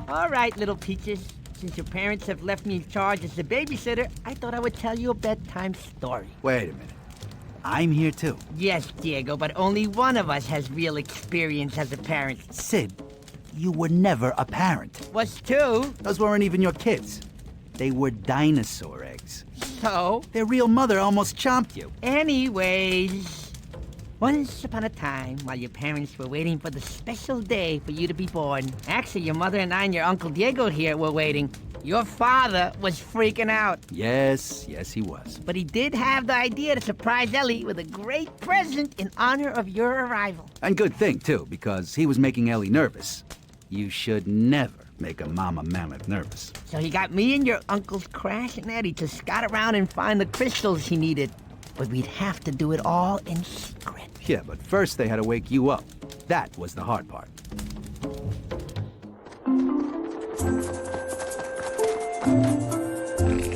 All right, little peaches. Since your parents have left me in charge as the babysitter, I thought I would tell you a bedtime story. Wait a minute. I'm here too. Yes, Diego, but only one of us has real experience as a parent. Sid, you were never a parent. Was two. Those weren't even your kids. They were dinosaur eggs. So? Their real mother almost chomped you. Anyways, once upon a time, while your parents were waiting for the special day for you to be born, actually, your mother and I and your Uncle Diego here were waiting. Your father was freaking out. Yes, he was. But he did have the idea to surprise Ellie with a great present in honor of your arrival. And good thing, too, because he was making Ellie nervous. You should never make a mama mammoth nervous. So he got me and your uncles Crash and Eddie to scout around and find the crystals he needed. But we'd have to do it all in secret. Yeah, but first they had to wake you up. That was the hard part.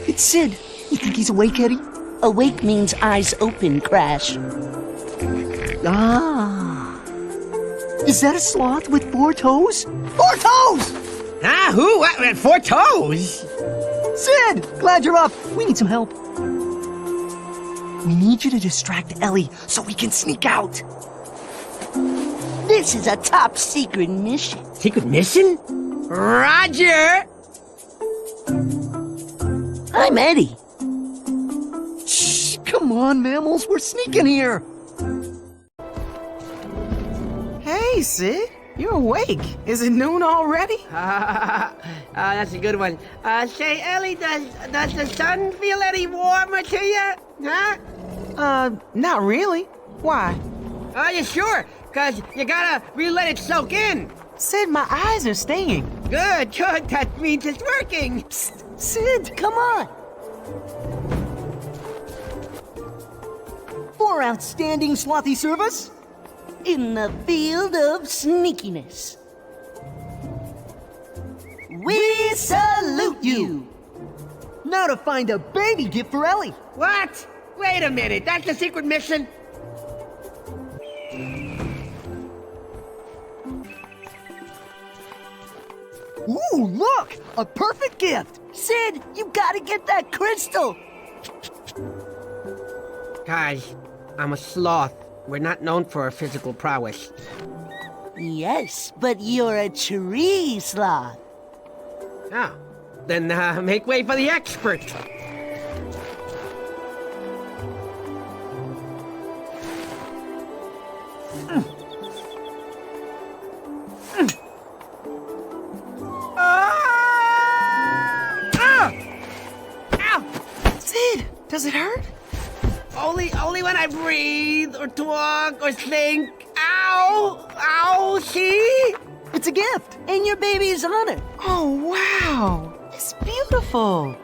It's Sid. You think he's awake, Eddie? Awake means eyes open, Crash. Ah. Is that a sloth with 4 toes? 4 toes! Ah, who? What? 4 toes? Sid! Glad you're up. We need some help. We need you to distract Ellie so we can sneak out. This is a top secret mission. Secret mission? Roger! I'm Eddie. Shh, come on, mammals. We're sneaking here. Hey, Sid. You're awake. Is it noon already? That's a good one. Say, Ellie, does the sun feel any warmer to you? Huh? Not really. Why? Are you sure? Because you gotta really let it soak in. Sid, my eyes are stinging. Good. That means it's working. Psst, Sid, come on. For outstanding slothy service in the field of sneakiness, we salute you. Now to find a baby gift for Ellie. What? Wait a minute. That's the secret mission? Ooh, look! A perfect gift! Sid, you gotta get that crystal! Guys, I'm a sloth. We're not known for our physical prowess. Yes, but you're a tree sloth. Oh, then make way for the expert. Sid, does it hurt? Only when I breathe or talk or think. Ow! Ow! See? It's a gift in your baby's honor. Oh, wow. It's beautiful.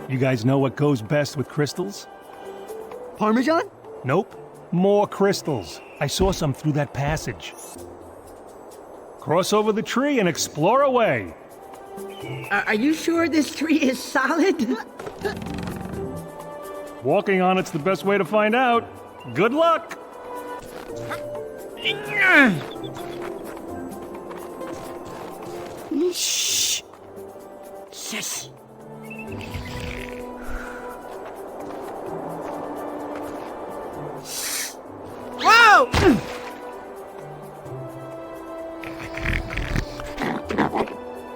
You guys know what goes best with crystals? Parmesan? Nope. More crystals. I saw some through that passage. Cross over the tree and explore away. Are you sure this tree is solid? Walking on it's the best way to find out. Good luck! Shh. Shush. Whoa!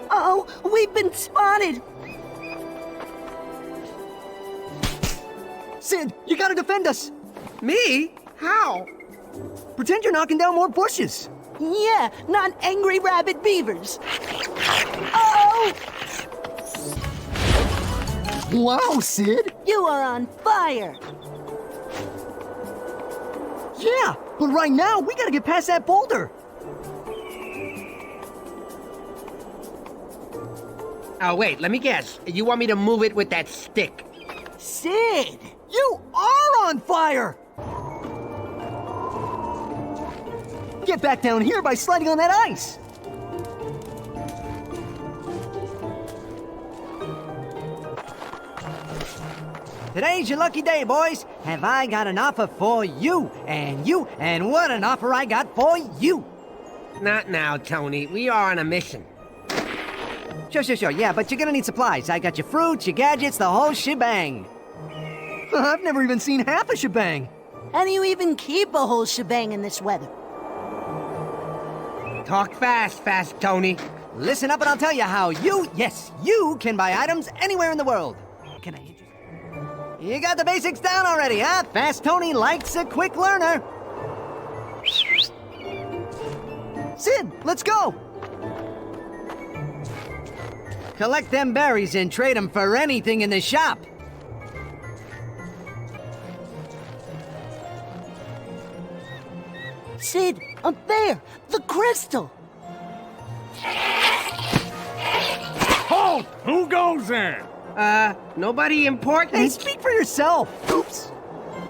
Oh, we've been spotted. Sid, you gotta defend us. Me? How? Pretend you're knocking down more bushes. Yeah, not angry rabbit beavers. Oh! Wow, Sid! You are on fire! Yeah, but right now, we gotta get past that boulder. Oh, wait, let me guess. You want me to move it with that stick? Sid, you are on fire! Get back down here by sliding on that ice. Today's your lucky day, boys. Have I got an offer for you, and what an offer I got for you. Not now, Tony. We are on a mission. Sure. Yeah, but you're gonna need supplies. I got your fruits, your gadgets, the whole shebang. I've never even seen half a shebang. How do you even keep a whole shebang in this weather? Talk fast, Tony. Listen up and I'll tell you how you can buy items anywhere in the world. Can I interest you? You got the basics down already, huh? Fast Tony likes a quick learner. Sid, let's go. Collect them berries and trade them for anything in the shop. Sid, up there! The crystal! Halt! Who goes there? Nobody important? Hey, speak for yourself. Oops.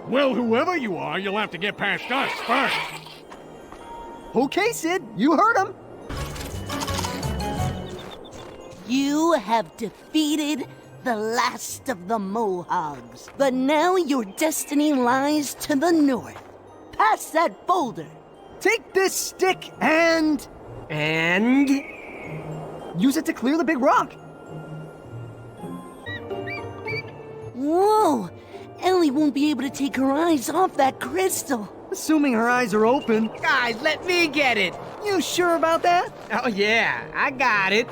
Well, whoever you are, you'll have to get past us first. Okay, Sid, you heard him. You have defeated the last of the Mohogs. But now your destiny lies to the north. Past that boulder. Take this stick and use it to clear the big rock. Whoa! Ellie won't be able to take her eyes off that crystal. Assuming her eyes are open. Guys, let me get it. You sure about that? Oh, yeah, I got it.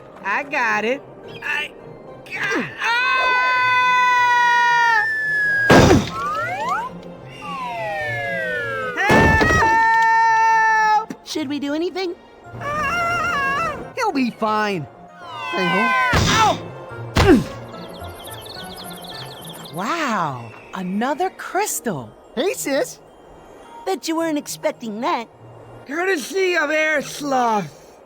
Should we do anything? He'll be fine. Hey, Wow, another crystal. Hey, sis. Bet you weren't expecting that. Courtesy of Air Sloth.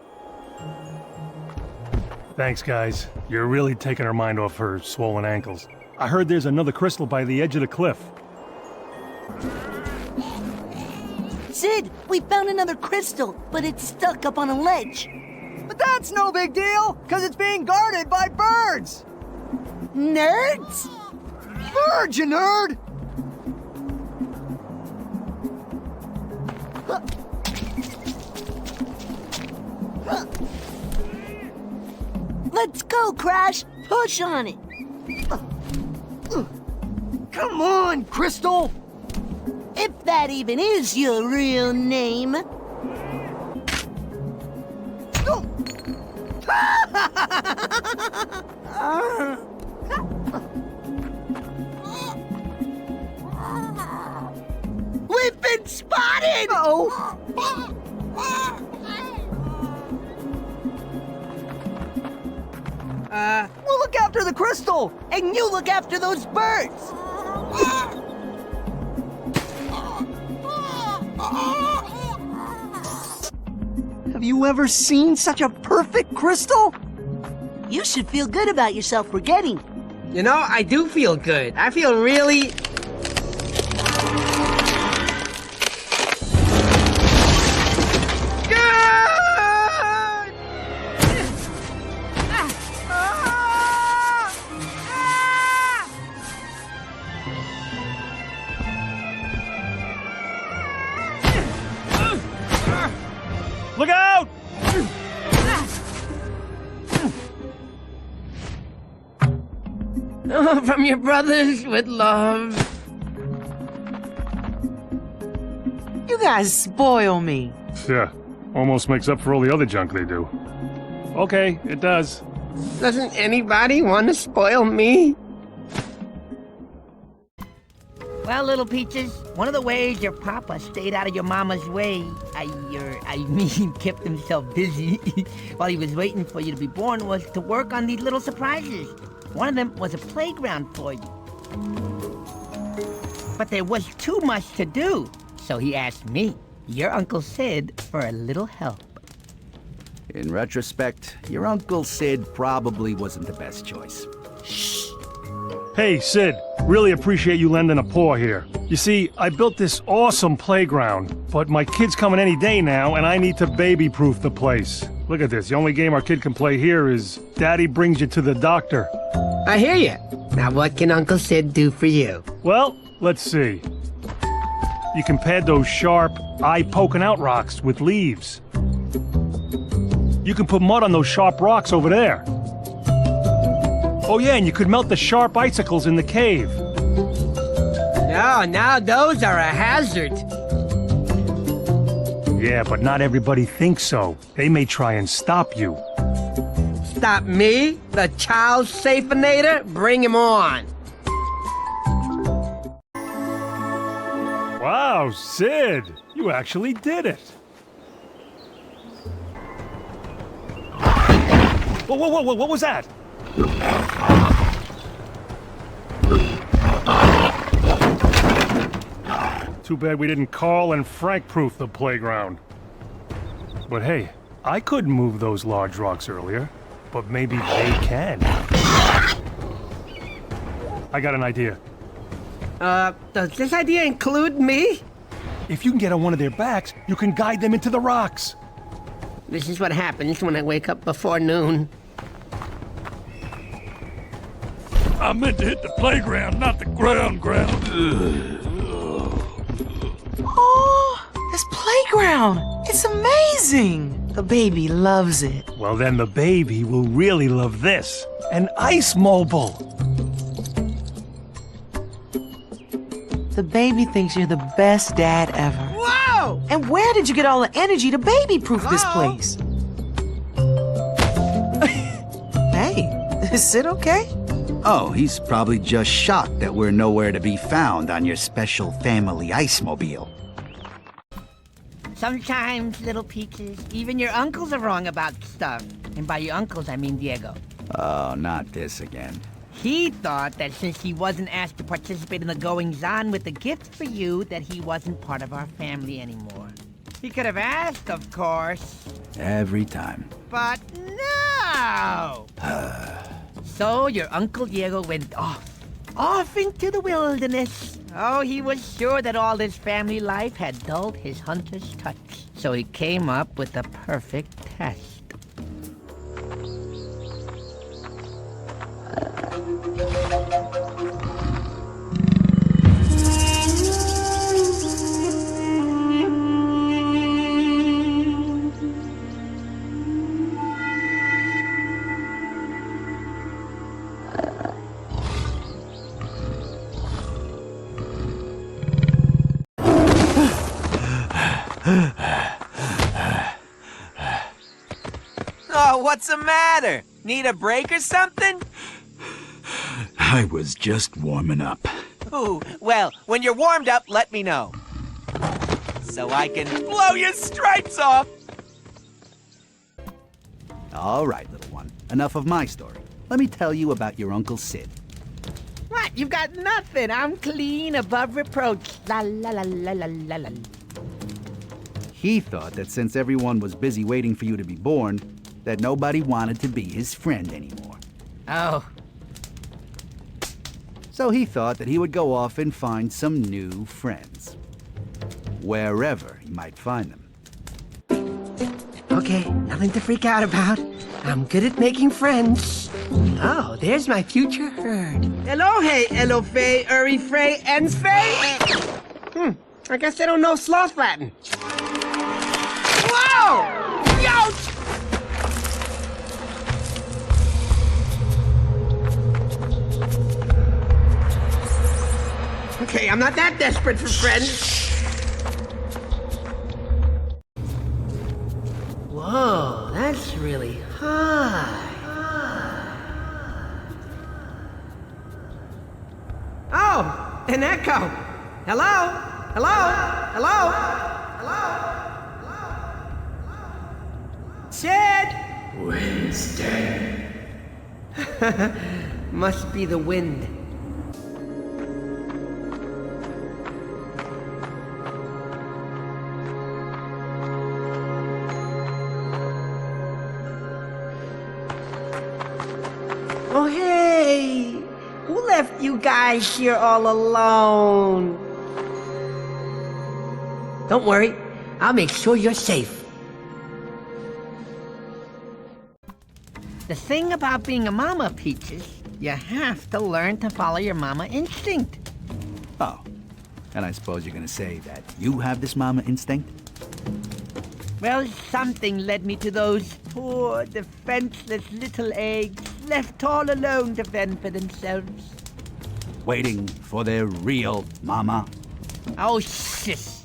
Thanks, guys. You're really taking her mind off her swollen ankles. I heard there's another crystal by the edge of the cliff. Sid, we found another crystal, but it's stuck up on a ledge. But that's no big deal, because it's being guarded by birds. Nerds? Birds, you nerd. Let's go, Crash. Push on it. Come on, Crystal. If that even is your real name. We've been spotted! Oh. We'll look after the crystal. And you look after those birds! Have you ever seen such a perfect crystal? You should feel good about yourself for getting. You know, I do feel good. I feel really... Look out! From your brothers with love. You guys spoil me. Yeah, almost makes up for all the other junk they do. Okay, it does. Doesn't anybody want to spoil me? Well, little peaches, one of the ways your papa stayed out of your mama's way, I mean, kept himself busy while he was waiting for you to be born, was to work on these little surprises. One of them was a playground for you. But there was too much to do, so he asked me, your Uncle Sid, for a little help. In retrospect, your Uncle Sid probably wasn't the best choice. Hey, Sid, really appreciate you lending a paw here. You see, I built this awesome playground, but my kid's coming any day now, and I need to baby-proof the place. Look at this, the only game our kid can play here is Daddy Brings You to the Doctor. I hear you. Now what can Uncle Sid do for you? Well, let's see. You can pad those sharp, eye-poking-out rocks with leaves. You can put mud on those sharp rocks over there. Oh yeah, and you could melt the sharp icicles in the cave. No, now those are a hazard. Yeah, but not everybody thinks so. They may try and stop you. Stop me? The child safeinator? Bring him on. Wow, Sid! You actually did it! Whoa, whoa, whoa, whoa, what was that? Too bad we didn't Carl and Frank-proof the playground. But hey, I couldn't move those large rocks earlier, but maybe they can. I got an idea. Does this idea include me? If you can get on one of their backs, you can guide them into the rocks. This is what happens when I wake up before noon. I meant to hit the playground, not the ground. Oh, this playground. It's amazing. The baby loves it. Well, then the baby will really love this. An ice mobile. The baby thinks you're the best dad ever. Whoa! And where did you get all the energy to baby-proof this place? Hey, is Sid okay? Oh, he's probably just shocked that we're nowhere to be found on your special family ice mobile. Sometimes, little peaches, even your uncles are wrong about stuff. And by your uncles, I mean Diego. Oh, not this again. He thought that since he wasn't asked to participate in the goings-on with the gift for you, that he wasn't part of our family anymore. He could have asked, of course. Every time. But no! So your Uncle Diego went off into the wilderness. Oh, he was sure that all this family life had dulled his hunter's touch. So he came up with the perfect test. Oh, what's the matter? Need a break or something? I was just warming up. Ooh, well, when you're warmed up, let me know. So I can blow your stripes off! All right, little one. Enough of my story. Let me tell you about your Uncle Sid. What? You've got nothing. I'm clean, above reproach. La la la la la la la. He thought that since everyone was busy waiting for you to be born, that nobody wanted to be his friend anymore. Oh. So he thought that he would go off and find some new friends. Wherever he might find them. Okay, nothing to freak out about. I'm good at making friends. Oh, there's my future herd. Hello, hey, Elofe, Urifre, Ensfe. I guess they don't know sloth Latin. Whoa! Youch! Okay, I'm not that desperate for friends. Whoa, that's really high. Oh, an echo. Hello? Hello? Hello? Hello? Sid! Wednesday. Must be the wind. Oh, hey! Who left you guys here all alone? Don't worry, I'll make sure you're safe. The thing about being a mama, Peaches, you have to learn to follow your mama instinct. Oh, and I suppose you're gonna say that you have this mama instinct? Well, something led me to those poor, defenseless little eggs. left all alone to fend for themselves. Waiting for their real mama. Oh, sis.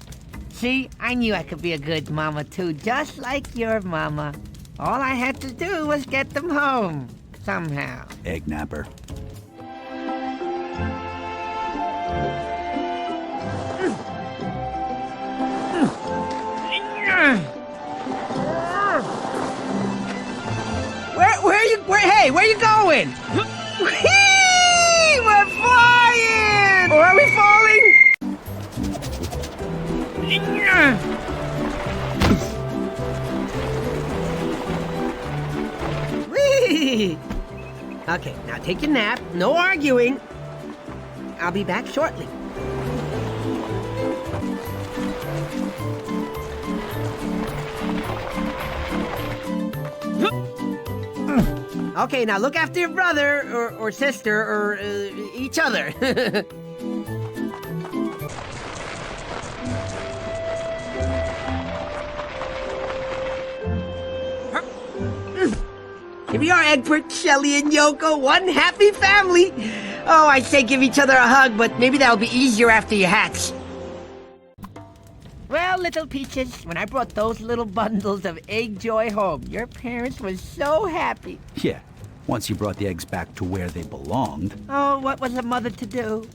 See, I knew I could be a good mama too, just like your mama. All I had to do was get them home, somehow. Egg napper. Where you going? Whee! We're flying! Or are we falling? Whee! Okay, now take your nap. No arguing. I'll be back shortly. Okay, now look after your brother, or sister, or each other. Here we are, Egbert, Shelley, and Yoko, one happy family. Oh, I'd say give each other a hug, but maybe that'll be easier after you hatch. Well, little Peaches, when I brought those little bundles of egg joy home, your parents were so happy. Yeah, once you brought the eggs back to where they belonged. Oh, what was a mother to do?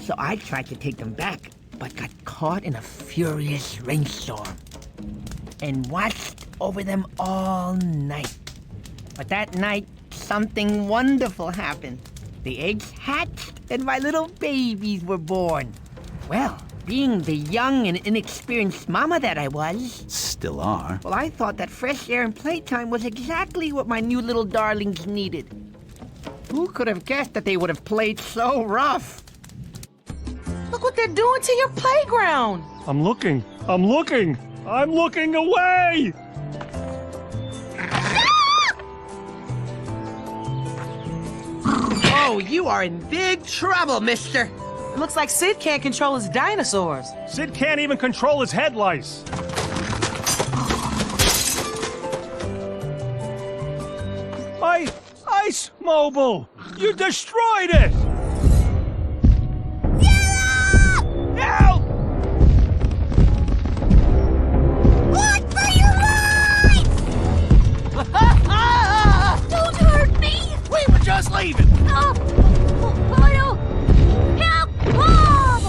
So I tried to take them back, but got caught in a furious rainstorm and watched over them all night. But that night, something wonderful happened. The eggs hatched and my little babies were born. Well, being the young and inexperienced mama that I was... Still are. Well, I thought that fresh air and playtime was exactly what my new little darlings needed. Who could have guessed that they would have played so rough? Look what they're doing to your playground. I'm looking away! Oh, you are in big trouble, mister. It looks like Sid can't control his dinosaurs. Sid can't even control his head lice. My ice mobile! You destroyed it! Help! Look for your lives! Don't hurt me! We were just leaving. Help! Mom!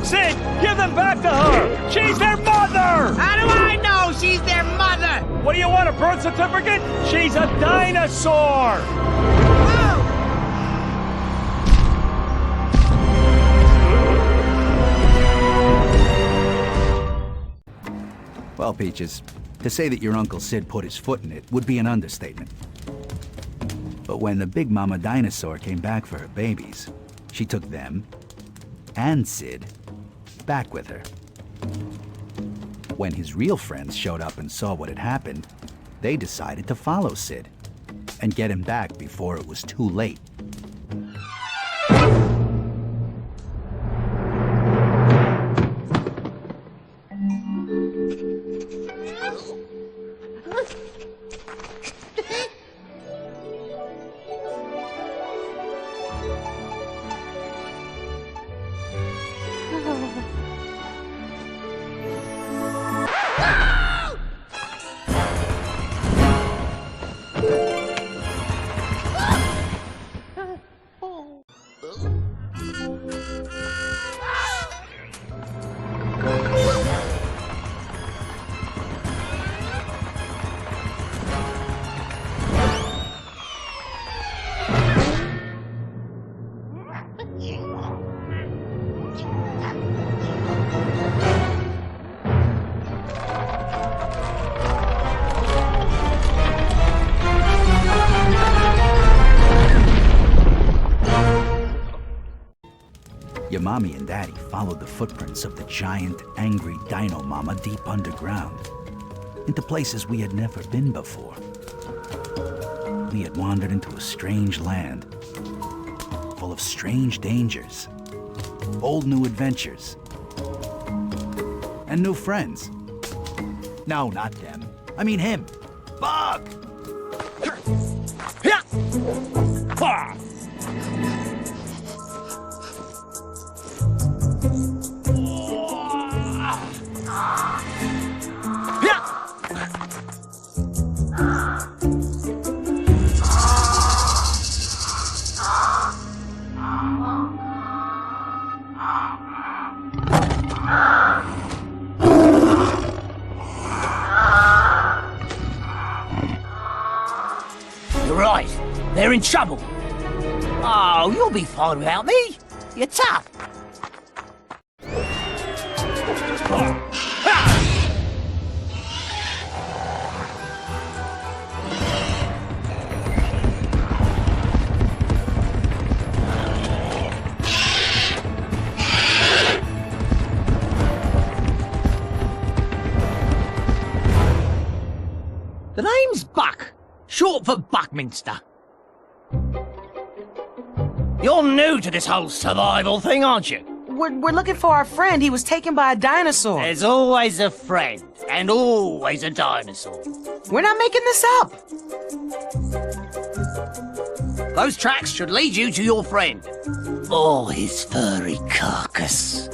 Sid, give them back to her! She's their mother! How do I know she's their mother? What do you want, a birth certificate? She's a dinosaur! Well, Peaches, to say that your Uncle Sid put his foot in it would be an understatement. But when the Big Mama Dinosaur came back for her babies, she took them and Sid back with her. When his real friends showed up and saw what had happened, they decided to follow Sid and get him back before it was too late. Your mommy and daddy followed the footprints of the giant, angry dino mama deep underground, into places we had never been before. We had wandered into a strange land, full of strange dangers, bold new adventures, and new friends. No, not them. I mean him. Bug! You're right. They're in trouble. Oh, you'll be fine without me. You're tough. The name's Buck, short for Buckminster. You're new to this whole survival thing, aren't you? We're looking for our friend. He was taken by a dinosaur. There's always a friend, and always a dinosaur. We're not making this up. Those tracks should lead you to your friend. Or his furry carcass.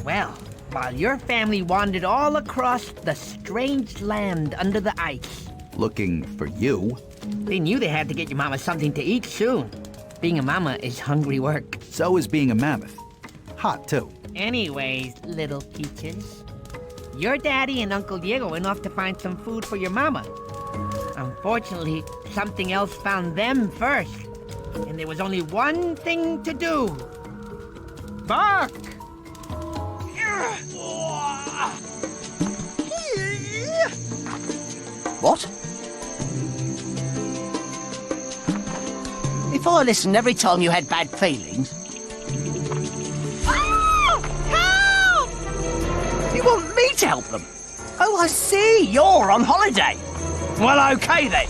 Well, while your family wandered all across the strange land under the ice, Looking for you. they knew they had to get your mama something to eat soon. Being a mama is hungry work. So is being a mammoth. Hot, too. Anyways, little peaches, your daddy and Uncle Diego went off to find some food for your mama. Unfortunately, something else found them first, and there was only one thing to do. Bark! What? If I listened every time you had bad feelings... Help! You want me to help them? Oh, I see. You're on holiday. Well, okay then.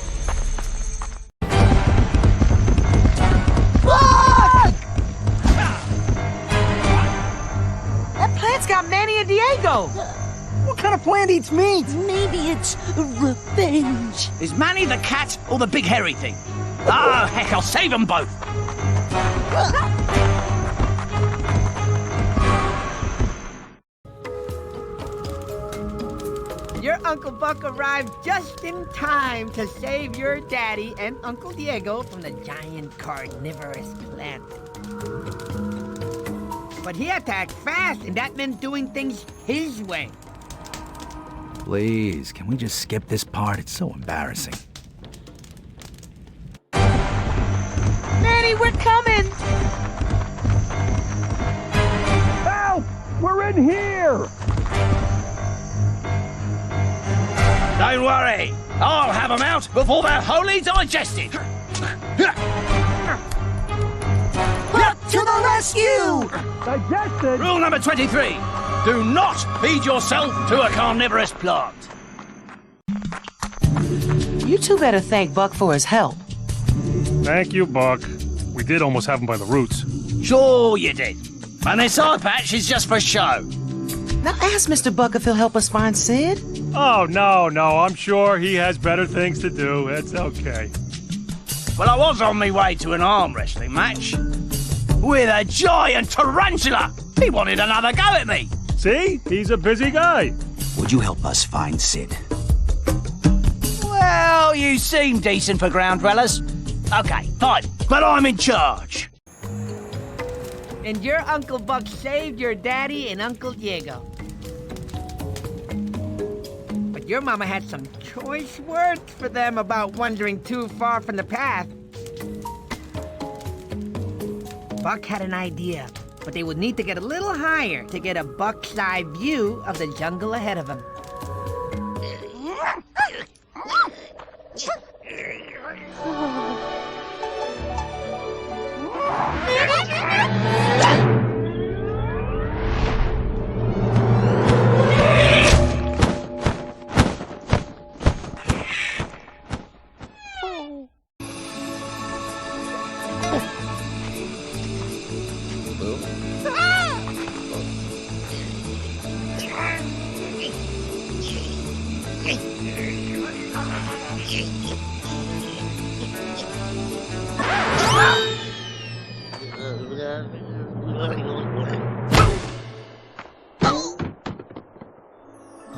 That plant's got Manny and Diego. What kind of plant eats meat? Maybe it's revenge. Is Manny the cat or the big hairy thing? Oh, heck, I'll save them both. Your Uncle Buck arrived just in time to save your daddy and Uncle Diego from the giant carnivorous plant. But he had to act fast, and that meant doing things his way. Please, can we just skip this part? It's so embarrassing. Manny, we're coming. Help! We're in here! Don't worry. I'll have them out before they're wholly digested. To the rescue! Digested? Rule number 23. Do not feed yourself to a carnivorous plant. You two better thank Buck for his help. Thank you, Buck. We did almost have him by the roots. Sure you did. And this eye patch is just for show. Now ask Mr. Buck if he'll help us find Sid. Oh, no, I'm sure he has better things to do. It's okay. Well, I was on my way to an arm wrestling match with a giant tarantula. He wanted another go at me. See? He's a busy guy. Would you help us find Sid? Well, you seem decent for ground dwellers. Okay, fine. But I'm in charge. And your Uncle Buck saved your daddy and Uncle Diego. But your mama had some choice words for them about wandering too far from the path. Buck had an idea, but they would need to get a little higher to get a buck's eye view of the jungle ahead of them.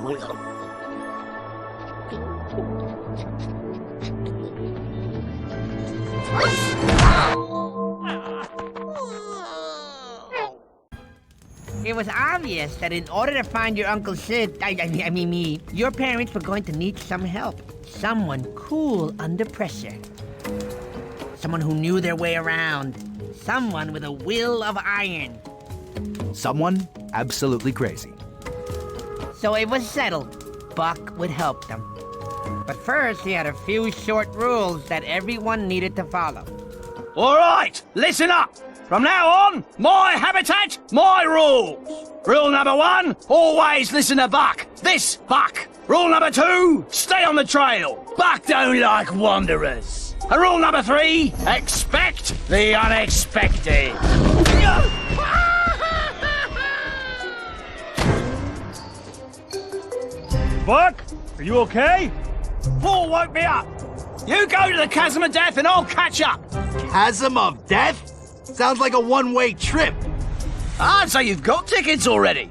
It was obvious that in order to find your Uncle Sid, I mean me, your parents were going to need some help. Someone cool under pressure. Someone who knew their way around. Someone with a will of iron. Someone absolutely crazy. So it was settled. Buck would help them. But first, he had a few short rules that everyone needed to follow. All right, listen up. From now on, my habitat, my rules. Rule number 1, always listen to Buck. This Buck. Rule number 2, stay on the trail. Buck don't like wanderers. And rule number 3, expect the unexpected. Buck, are you okay? Paul woke me up. You go to the Chasm of Death and I'll catch up. Chasm of Death? Sounds like a one-way trip. I'd say you've got tickets already.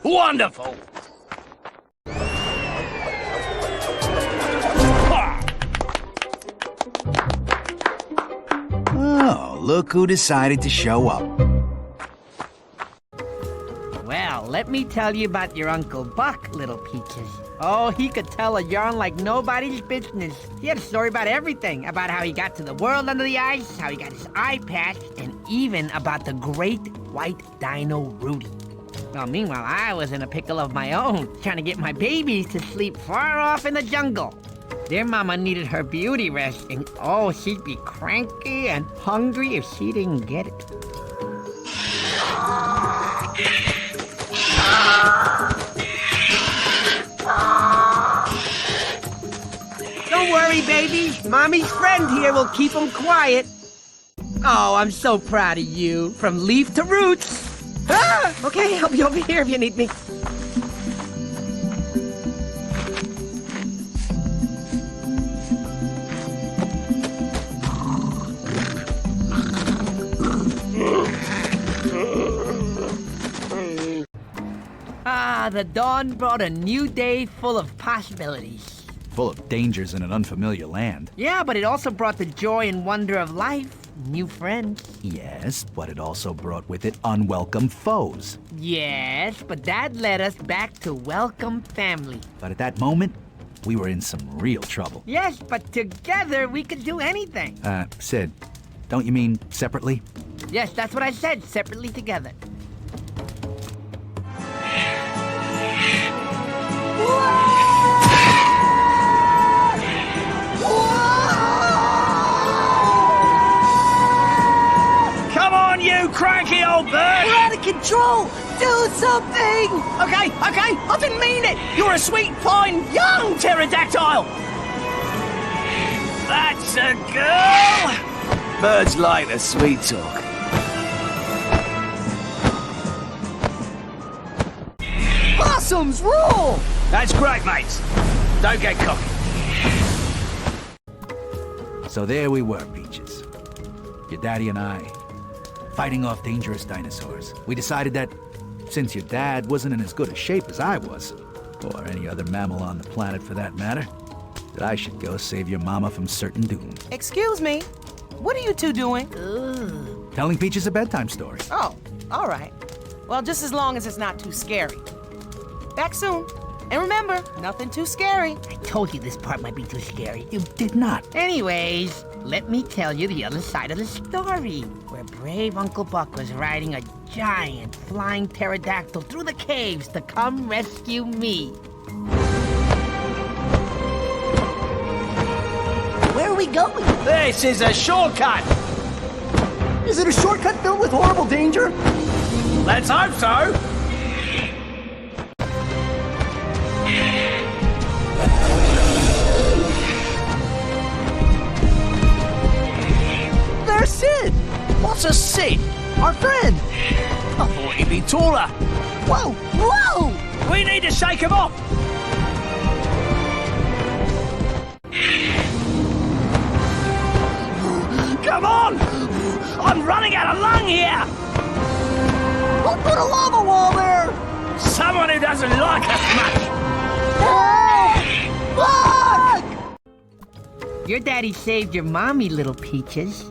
Wonderful. Oh, look who decided to show up. Well, let me tell you about your Uncle Buck, little peaches. Oh, he could tell a yarn like nobody's business. He had a story about everything. About how he got to the world under the ice, how he got his eye patch, and even about the great white dino Rudy. Well, meanwhile, I was in a pickle of my own, trying to get my babies to sleep far off in the jungle. Their mama needed her beauty rest, and oh, she'd be cranky and hungry if she didn't get it. Don't worry, baby. Mommy's friend here will keep them quiet. Oh, I'm so proud of you. From leaf to roots. Ah! Okay, I'll be over here if you need me. Ah, the dawn brought a new day full of possibilities. Full of dangers in an unfamiliar land. Yeah, but it also brought the joy and wonder of life. New friends. Yes, but it also brought with it unwelcome foes. Yes, but that led us back to welcome family. But at that moment, we were in some real trouble. Yes, but together we could do anything. Sid, don't you mean separately? Yes, that's what I said, separately together. Come on, you cranky old bird! We're out of control! Do something! Okay, I didn't mean it! You're a sweet, fine, young pterodactyl! That's a girl! Birds like the sweet talk. Possums rule! That's great, mates. Don't get cocky. So there we were, Peaches. Your daddy and I, fighting off dangerous dinosaurs. We decided that, since your dad wasn't in as good a shape as I was, or any other mammal on the planet for that matter, that I should go save your mama from certain doom. Excuse me, what are you two doing? Telling Peaches a bedtime story. Oh, all right. Well, just as long as it's not too scary. Back soon. And remember, nothing too scary. I told you this part might be too scary. You did not. Anyways, let me tell you the other side of the story, where brave Uncle Buck was riding a giant flying pterodactyl through the caves to come rescue me. Where are we going? This is a shortcut! Is it a shortcut filled with horrible danger? Let's hope so! There's Sid! What's a Sid? Our friend! I thought he'd be taller. Whoa! Whoa! We need to shake him off! Come on! I'm running out of lung here! Who put a lava wall there? Someone who doesn't like us much! Your daddy saved your mommy, little Peaches.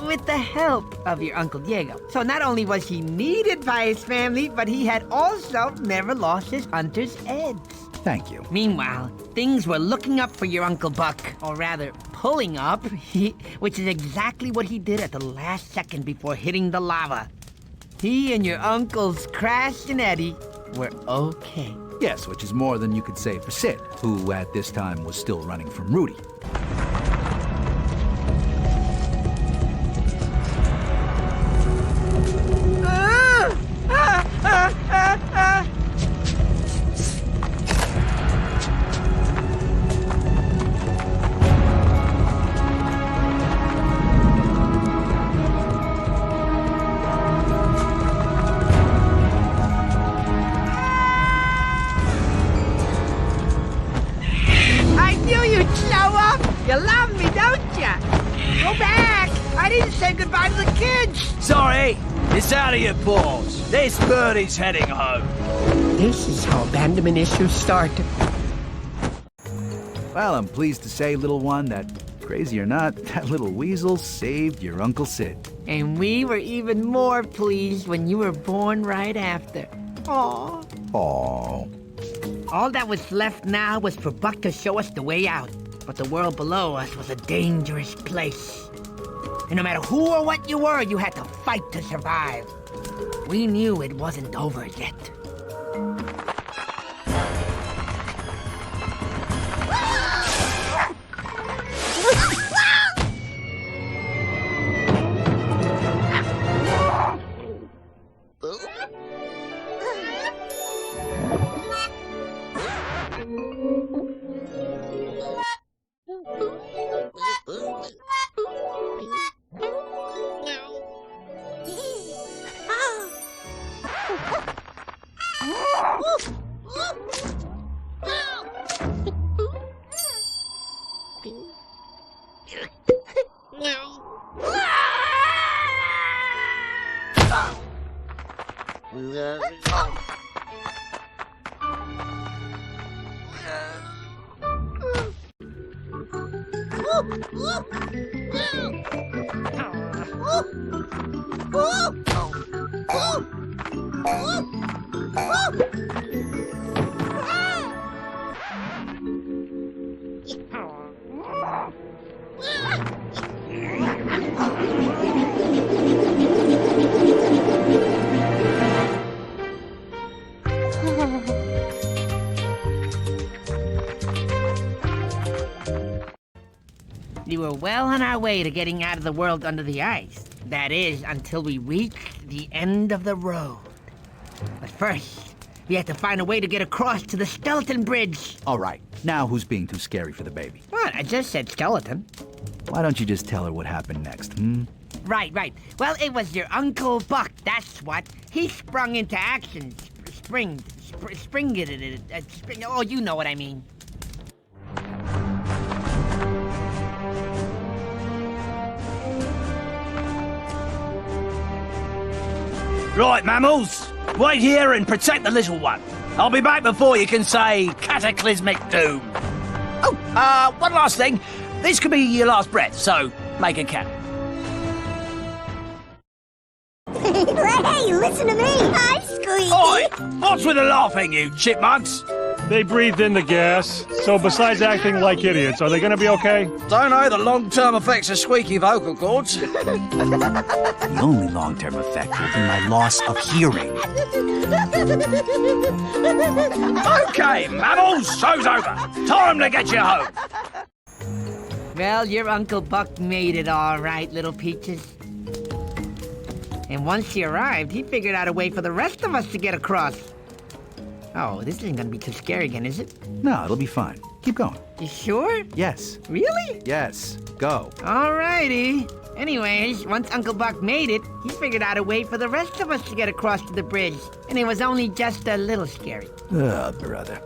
With the help of your Uncle Diego. So not only was he needed by his family, but he had also never lost his hunter's edge. Thank you. Meanwhile, things were looking up for your Uncle Buck, or rather, pulling up, which is exactly what he did at the last second before hitting the lava. He and your uncles, Crash and Eddie, were okay. Yes, which is more than you could say for Sid, who at this time was still running from Rudy. You love me, don't ya? Go back! I didn't say goodbye to the kids! Sorry, it's out of your paws. This birdie's heading home. This is how abandonment issues start. Well, I'm pleased to say, little one, that, crazy or not, that little weasel saved your Uncle Sid. And we were even more pleased when you were born right after. Aww. Aww. All that was left now was for Buck to show us the way out. But the world below us was a dangerous place. And no matter who or what you were, you had to fight to survive. We knew it wasn't over yet. We were well on our way to getting out of the world under the ice. That is, until we reached the end of the road. But first, we had to find a way to get across to the skeleton bridge. All right, now who's being too scary for the baby? What? I just said skeleton. Why don't you just tell her what happened next, Right. Well, it was your Uncle Buck, that's what. He sprung into action. Oh, you know what I mean. Right, mammals. Wait here and protect the little one. I'll be back before you can say cataclysmic doom. Oh, one last thing. This could be your last breath, so make it count. Hey, listen to me. Hi, Squeaky. Oi! What's with the laughing, you chipmunks? They breathed in the gas, so besides acting like idiots, are they gonna be okay? Don't know the long-term effects of squeaky vocal cords. The only long-term effect will be my loss of hearing. Okay, mammals, show's over. Time to get you home. Well, your Uncle Buck made it all right, little Peaches. And once he arrived, he figured out a way for the rest of us to get across. Oh, this isn't gonna be too scary again, is it? No, it'll be fine. Keep going. You sure? Yes. Really? Yes. Go. Alrighty. Anyways, once Uncle Buck made it, he figured out a way for the rest of us to get across to the bridge. And it was only just a little scary. Oh, brother.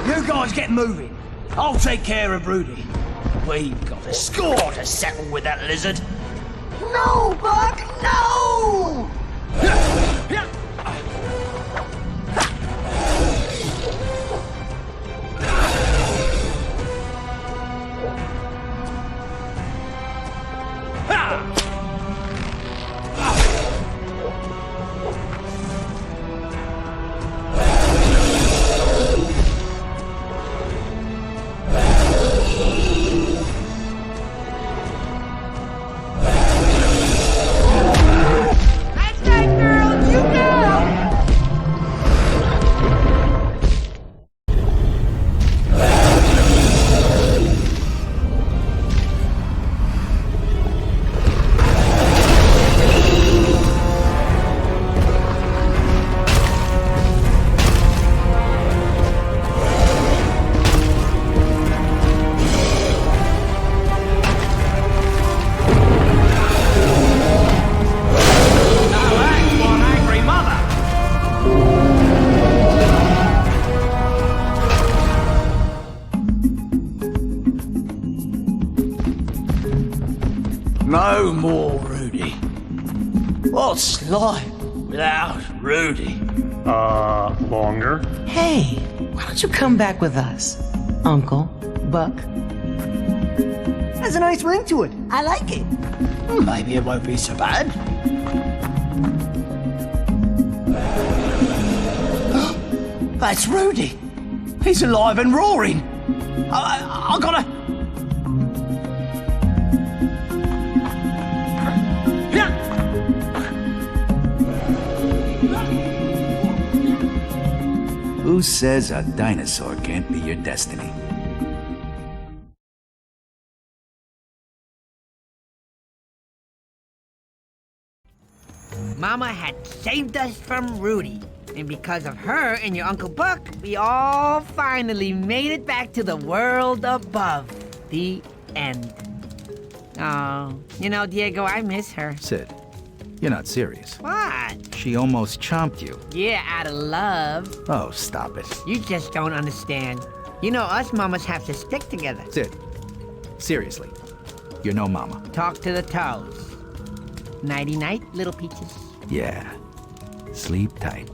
You guys get moving. I'll take care of Rudy. We've got a score to settle with that lizard. No, Buck, no! No more Rudy. What's life without Rudy? Longer? Hey, why don't you come back with us, Uncle Buck? Has a nice ring to it. I like it. Maybe it won't be so bad. That's Rudy. He's alive and roaring. I gotta... Who says a dinosaur can't be your destiny? Mama had saved us from Rudy. And because of her and your Uncle Buck, we all finally made it back to the world above. The end. Oh, you know, Diego, I miss her. Sid, you're not serious. What? She almost chomped you. Yeah, out of love. Oh, stop it. You just don't understand. You know, us mamas have to stick together. Sid, seriously, you're no mama. Talk to the toes. Nighty-night, little peaches. Yeah, sleep tight.